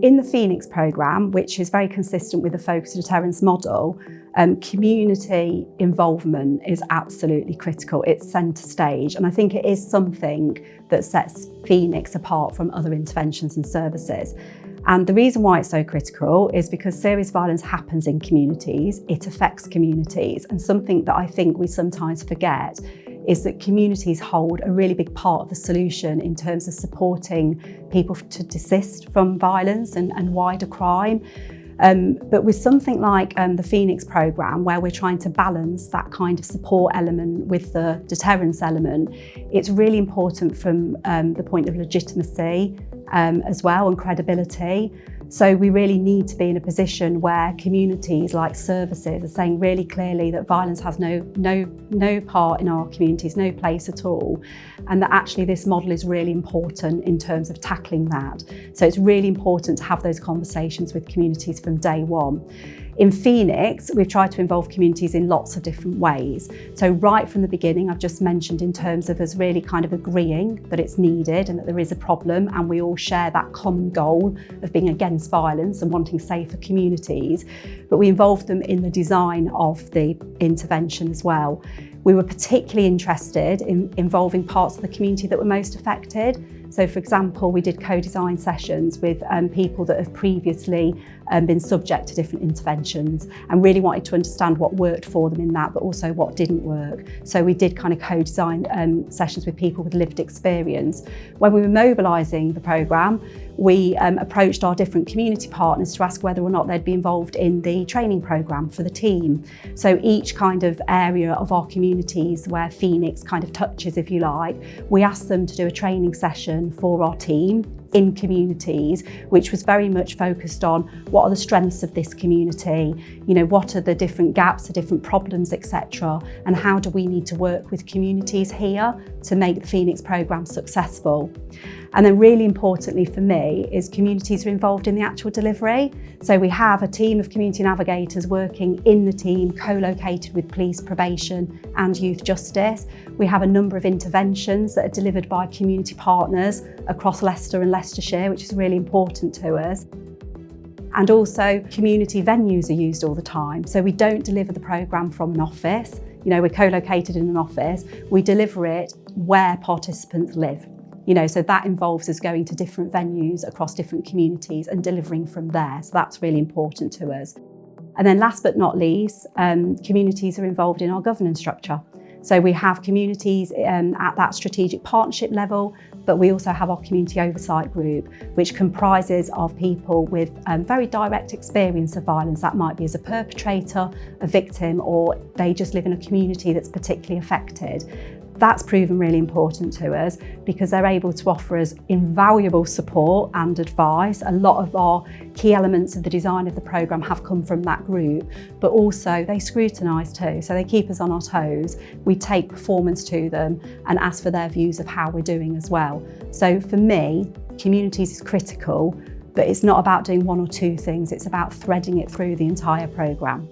in the Phoenix programme, which is very consistent with the Focused Deterrence model, community involvement is absolutely critical. It's centre stage, and I think it is something that sets Phoenix apart from other interventions and services. And the reason why it's so critical is because serious violence happens in communities, it affects communities, and something that I think we sometimes forget is that communities hold a really big part of the solution in terms of supporting people to desist from violence and wider crime. But with something like the Phoenix programme, where we're trying to balance that kind of support element with the deterrence element, it's really important from the point of legitimacy as well, and credibility. So we really need to be in a position where communities like services are saying really clearly that violence has no part in our communities, no place at all, and that actually this model is really important in terms of tackling that. So it's really important to have those conversations with communities from day one. In Phoenix, we've tried to involve communities in lots of different ways. So right from the beginning, I've just mentioned in terms of us really kind of agreeing that it's needed and that there is a problem, and we all share that common goal of being against violence and wanting safer communities. But we involved them in the design of the intervention as well. We were particularly interested in involving parts of the community that were most affected. So for example, we did co-design sessions with people that have previously been subject to different interventions, and really wanted to understand what worked for them in that, but also what didn't work. So we did kind of co-design sessions with people with lived experience. When we were mobilising the programme, we approached our different community partners to ask whether or not they'd be involved in the training programme for the team. So each kind of area of our communities where Phoenix kind of touches, if you like, we asked them to do a training session for our team in communities, which was very much focused on what are the strengths of this community, what are the different gaps, the different problems, etc., and how do we need to work with communities here to make the Phoenix programme successful. And then really importantly for me is communities are involved in the actual delivery. So we have a team of community navigators working in the team, co-located with police, probation and youth justice. We have a number of interventions that are delivered by community partners across Leicester and Leicestershire, which is really important to us. And also community venues are used all the time. So we don't deliver the programme from an office. We're co-located in an office. We deliver it where participants live. So that involves us going to different venues across different communities and delivering from there. So that's really important to us. And then last but not least, communities are involved in our governance structure. So we have communities at that strategic partnership level, but we also have our community oversight group, which comprises of people with very direct experience of violence. That might be as a perpetrator, a victim, or they just live in a community that's particularly affected. That's proven really important to us because they're able to offer us invaluable support and advice. A lot of our key elements of the design of the programme have come from that group, but also they scrutinise too. So they keep us on our toes. We take performance to them and ask for their views of how we're doing as well. So for me, communities is critical, but it's not about doing one or two things. It's about threading it through the entire programme.